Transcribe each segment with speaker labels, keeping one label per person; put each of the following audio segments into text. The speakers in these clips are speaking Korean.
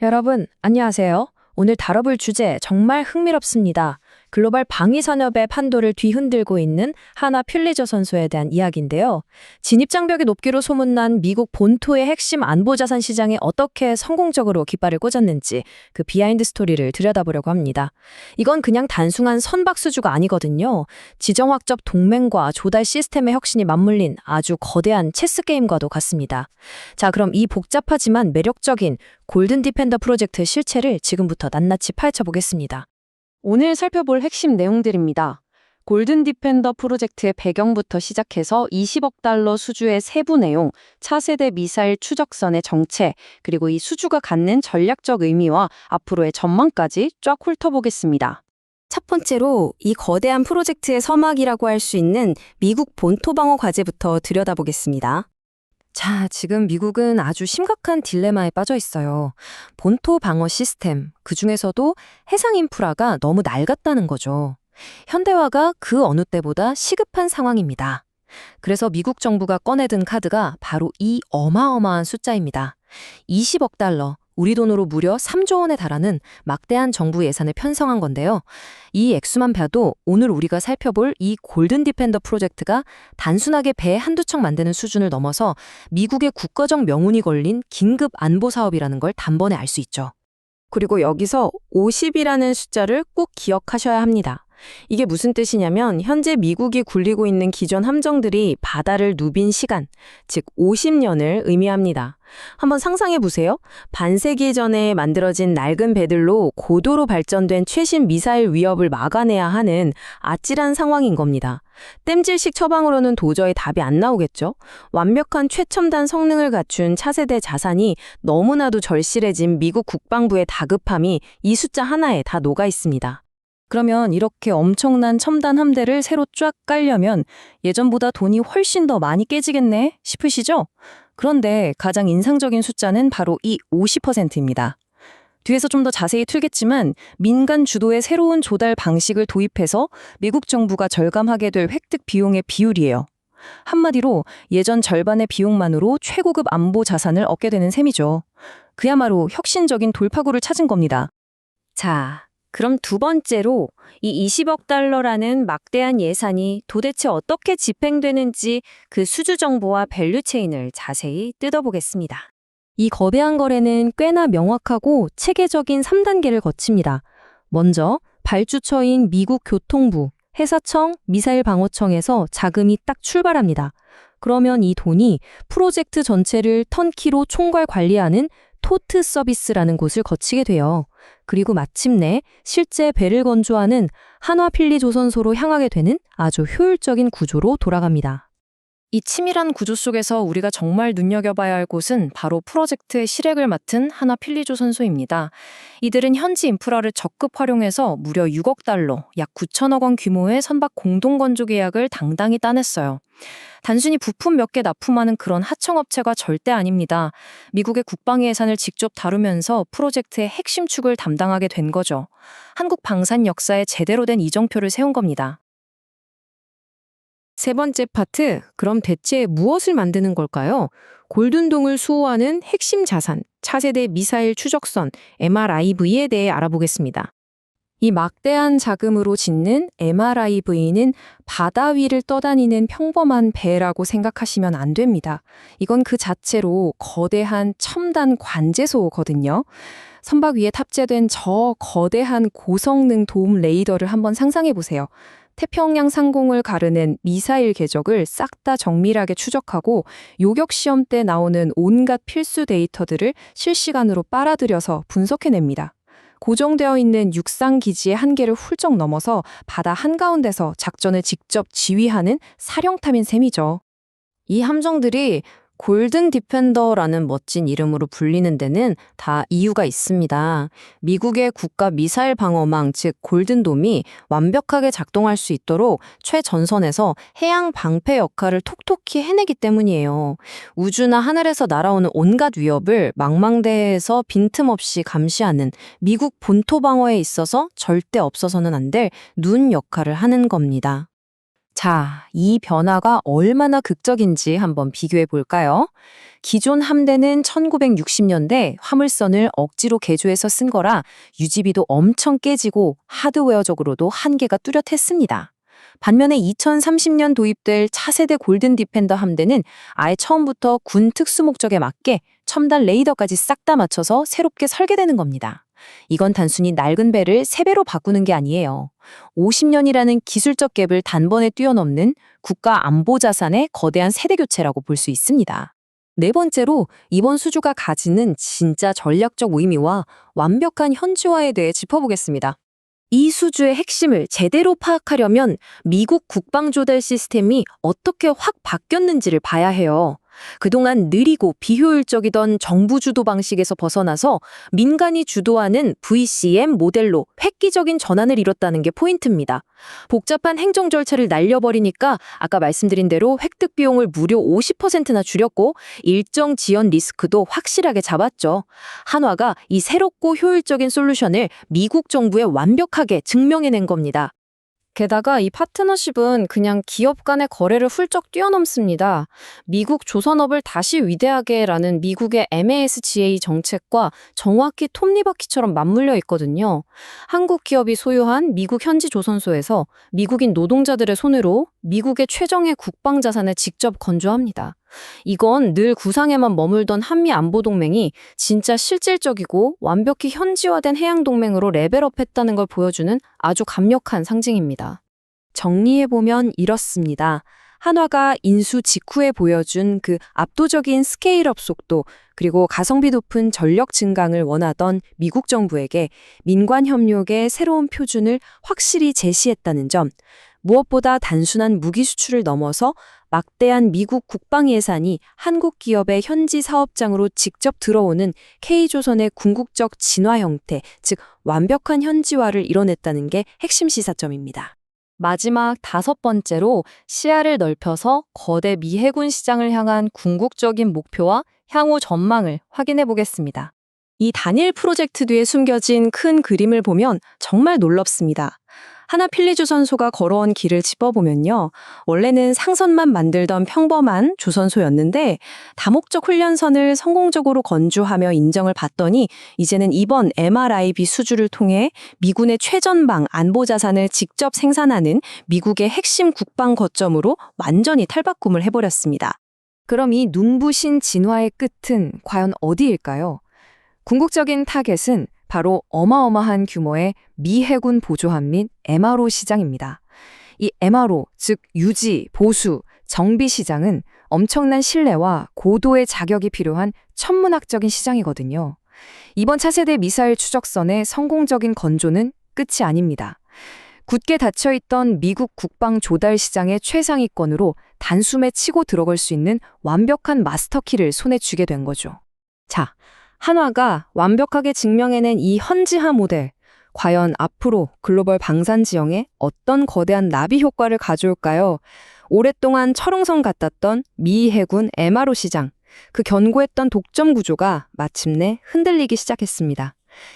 Speaker 1: 여러분, 안녕하세요. 오늘 다뤄볼 주제 정말 흥미롭습니다. 글로벌 방위 산업의 판도를 뒤흔들고 있는 하나 퓰리저 선수에 대한 이야기인데요. 진입장벽이 높기로 소문난 미국 본토의 핵심 안보자산 시장에 어떻게 성공적으로 깃발을 꽂았는지 그 비하인드 스토리를 들여다보려고 합니다. 이건 그냥 단순한 선박수주가 아니거든요. 지정학적 동맹과 조달 시스템의 혁신이 맞물린 아주 거대한 체스 게임과도 같습니다. 자, 그럼 이 복잡하지만 매력적인 골든 디펜더 프로젝트의 실체를 지금부터 낱낱이 파헤쳐 보겠습니다.
Speaker 2: 오늘 살펴볼 핵심 내용들입니다. 골든 디펜더 프로젝트의 배경부터 시작해서 20억 달러 수주의 세부 내용, 차세대 미사일 추적선의 정체, 그리고 이 수주가 갖는 전략적 의미와 앞으로의 전망까지 쫙 훑어보겠습니다.
Speaker 3: 첫 번째로 이 거대한 프로젝트의 서막이라고 할 수 있는 미국 본토 방어 과제부터 들여다보겠습니다. 자, 지금 미국은 아주 심각한 딜레마에 빠져 있어요. 본토 방어 시스템, 그중에서도 해상 인프라가 너무 낡았다는 거죠. 현대화가 그 어느 때보다 시급한 상황입니다. 그래서 미국 정부가 꺼내든 카드가 바로 이 어마어마한 숫자입니다. 20억 달러, 우리 돈으로 무려 3조 원에 달하는 막대한 정부 예산을 편성한 건데요. 이 액수만 봐도 오늘 우리가 살펴볼 이 골든 디펜더 프로젝트가 단순하게 배 한두 척 만드는 수준을 넘어서 미국의 국가적 명운이 걸린 긴급 안보 사업이라는 걸 단번에 알 수 있죠. 그리고 여기서 50이라는 숫자를 꼭 기억하셔야 합니다. 이게 무슨 뜻이냐면 현재 미국이 굴리고 있는 기존 함정들이 바다를 누빈 시간, 즉 50년을 의미합니다. 한번 상상해 보세요. 반세기 전에 만들어진 낡은 배들로 고도로 발전된 최신 미사일 위협을 막아내야 하는 아찔한 상황인 겁니다. 땜질식 처방으로는 도저히 답이 안 나오겠죠. 완벽한 최첨단 성능을 갖춘 차세대 자산이 너무나도 절실해진 미국 국방부의 다급함이 이 숫자 하나에 다 녹아 있습니다. 그러면 이렇게 엄청난 첨단 함대를 새로 쫙 깔려면 예전보다 돈이 훨씬 더 많이 깨지겠네 싶으시죠? 그런데 가장 인상적인 숫자는 바로 이 50%입니다. 뒤에서 좀 더 자세히 틀겠지만 민간 주도의 새로운 조달 방식을 도입해서 미국 정부가 절감하게 될 획득 비용의 비율이에요. 한마디로 예전 절반의 비용만으로 최고급 안보 자산을 얻게 되는 셈이죠. 그야말로 혁신적인 돌파구를 찾은 겁니다. 자, 그럼 두 번째로 이 20억 달러라는 막대한 예산이 도대체 어떻게 집행되는지 그 수주 정보와 밸류 체인을 자세히 뜯어보겠습니다. 이 거대한 거래는 꽤나 명확하고 체계적인 3단계를 거칩니다. 먼저 발주처인 미국 교통부, 해사청, 미사일방어청에서 자금이 딱 출발합니다. 그러면 이 돈이 프로젝트 전체를 턴키로 총괄 관리하는 토트 서비스라는 곳을 거치게 돼요. 그리고 마침내 실제 배를 건조하는 한화필리조선소로 향하게 되는 아주 효율적인 구조로 돌아갑니다.
Speaker 1: 이 치밀한 구조 속에서 우리가 정말 눈여겨봐야 할 곳은 바로 프로젝트의 실행을 맡은 하나 필리조선소입니다. 이들은 현지 인프라를 적극 활용해서 무려 6억 달러, 약 9천억 원 규모의 선박 공동건조 계약을 당당히 따냈어요. 단순히 부품 몇 개 납품하는 그런 하청업체가 절대 아닙니다. 미국의 국방 예산을 직접 다루면서 프로젝트의 핵심 축을 담당하게 된 거죠. 한국 방산 역사에 제대로 된 이정표를 세운 겁니다.
Speaker 3: 세 번째 파트, 그럼 대체 무엇을 만드는 걸까요? 골든동을 수호하는 핵심 자산, 차세대 미사일 추적선, MRIV에 대해 알아보겠습니다. 이 막대한 자금으로 짓는 MRIV는 바다 위를 떠다니는 평범한 배라고 생각하시면 안 됩니다. 이건 그 자체로 거대한 첨단 관제소거든요. 선박 위에 탑재된 저 거대한 고성능 도움 레이더를 한번 상상해 보세요. 태평양 상공을 가르는 미사일 궤적을 싹 다 정밀하게 추적하고 요격 시험 때 나오는 온갖 필수 데이터들을 실시간으로 빨아들여서 분석해냅니다. 고정되어 있는 육상 기지의 한계를 훌쩍 넘어서 바다 한가운데서 작전을 직접 지휘하는 사령탑인 셈이죠. 이 함정들이 골든 디펜더라는 멋진 이름으로 불리는 데는 다 이유가 있습니다. 미국의 국가 미사일 방어망, 즉 골든돔이 완벽하게 작동할 수 있도록 최전선에서 해양 방패 역할을 톡톡히 해내기 때문이에요. 우주나 하늘에서 날아오는 온갖 위협을 망망대해에서 빈틈없이 감시하는 미국 본토 방어에 있어서 절대 없어서는 안 될 눈 역할을 하는 겁니다.
Speaker 1: 자, 이 변화가 얼마나 극적인지 한번 비교해 볼까요? 기존 함대는 1960년대 화물선을 억지로 개조해서 쓴 거라 유지비도 엄청 깨지고 하드웨어적으로도 한계가 뚜렷했습니다. 반면에 2030년 도입될 차세대 골든 디펜더 함대는 아예 처음부터 군 특수 목적에 맞게 첨단 레이더까지 싹 다 맞춰서 새롭게 설계되는 겁니다. 이건 단순히 낡은 배를 새 배로 바꾸는 게 아니에요. 50년이라는 기술적 갭을 단번에 뛰어넘는 국가 안보 자산의 거대한 세대 교체라고 볼 수 있습니다. 네 번째로 이번 수주가 가지는 진짜 전략적 의미와 완벽한 현지화에 대해 짚어보겠습니다. 이 수주의 핵심을 제대로 파악하려면 미국 국방조달 시스템이 어떻게 확 바뀌었는지를 봐야 해요. 그동안 느리고 비효율적이던 정부 주도 방식에서 벗어나서 민간이 주도하는 VCM 모델로 획기적인 전환을 이뤘다는 게 포인트입니다. 복잡한 행정 절차를 날려버리니까 아까 말씀드린 대로 획득 비용을 무려 50%나 줄였고 일정 지연 리스크도 확실하게 잡았죠. 한화가 이 새롭고 효율적인 솔루션을 미국 정부에 완벽하게 증명해낸 겁니다. 게다가 이 파트너십은 그냥 기업 간의 거래를 훌쩍 뛰어넘습니다. 미국 조선업을 다시 위대하게라는 미국의 MASGA 정책과 정확히 톱니바퀴처럼 맞물려 있거든요. 한국 기업이 소유한 미국 현지 조선소에서 미국인 노동자들의 손으로 미국의 최정예 국방 자산을 직접 건조합니다. 이건 늘 구상에만 머물던 한미 안보 동맹이 진짜 실질적이고 완벽히 현지화된 해양 동맹으로 레벨업했다는 걸 보여주는 아주 강력한 상징입니다. 정리해보면 이렇습니다. 한화가 인수 직후에 보여준 그 압도적인 스케일업 속도 그리고 가성비 높은 전력 증강을 원하던 미국 정부에게 민관 협력의 새로운 표준을 확실히 제시했다는 점, 무엇보다 단순한 무기 수출을 넘어서 막대한 미국 국방 예산이 한국 기업의 현지 사업장으로 직접 들어오는 K조선의 궁극적 진화 형태, 즉 완벽한 현지화를 이뤄냈다는 게 핵심 시사점입니다. 마지막 다섯 번째로 시야를 넓혀서 거대 미해군 시장을 향한 궁극적인 목표와 향후 전망을 확인해 보겠습니다. 이 단일 프로젝트 뒤에 숨겨진 큰 그림을 보면 정말 놀랍습니다. 하나 필리조선소가 걸어온 길을 짚어보면요. 원래는 상선만 만들던 평범한 조선소였는데 다목적 훈련선을 성공적으로 건조하며 인정을 받더니 이제는 이번 MRIB 수주를 통해 미군의 최전방 안보 자산을 직접 생산하는 미국의 핵심 국방 거점으로 완전히 탈바꿈을 해버렸습니다. 그럼 이 눈부신 진화의 끝은 과연 어디일까요? 궁극적인 타겟은 바로 어마어마한 규모의 미 해군 보조함 및 MRO 시장입니다. 이 MRO, 즉 유지, 보수, 정비 시장은 엄청난 신뢰와 고도의 자격이 필요한 천문학적인 시장이거든요. 이번 차세대 미사일 추적선의 성공적인 건조는 끝이 아닙니다. 굳게 닫혀있던 미국 국방 조달 시장의 최상위권으로 단숨에 치고 들어갈 수 있는 완벽한 마스터키를 손에 쥐게 된 거죠. 자, 한화가 완벽하게 증명해낸 이 현지화 모델, 과연 앞으로 글로벌 방산 지형에 어떤 거대한 나비 효과를 가져올까요? 오랫동안 철옹성 같았던 미 해군 MRO 시장, 그 견고했던 독점 구조가 마침내 흔들리기 시작했습니다.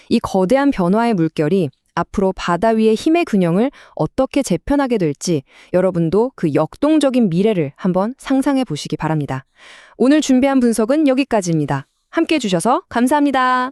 Speaker 1: 이 거대한 변화의 물결이 앞으로 바다 위의 힘의 균형을 어떻게 재편하게 될지 여러분도 그 역동적인 미래를 한번 상상해 보시기 바랍니다. 오늘 준비한 분석은 여기까지입니다. 함께해 주셔서 감사합니다.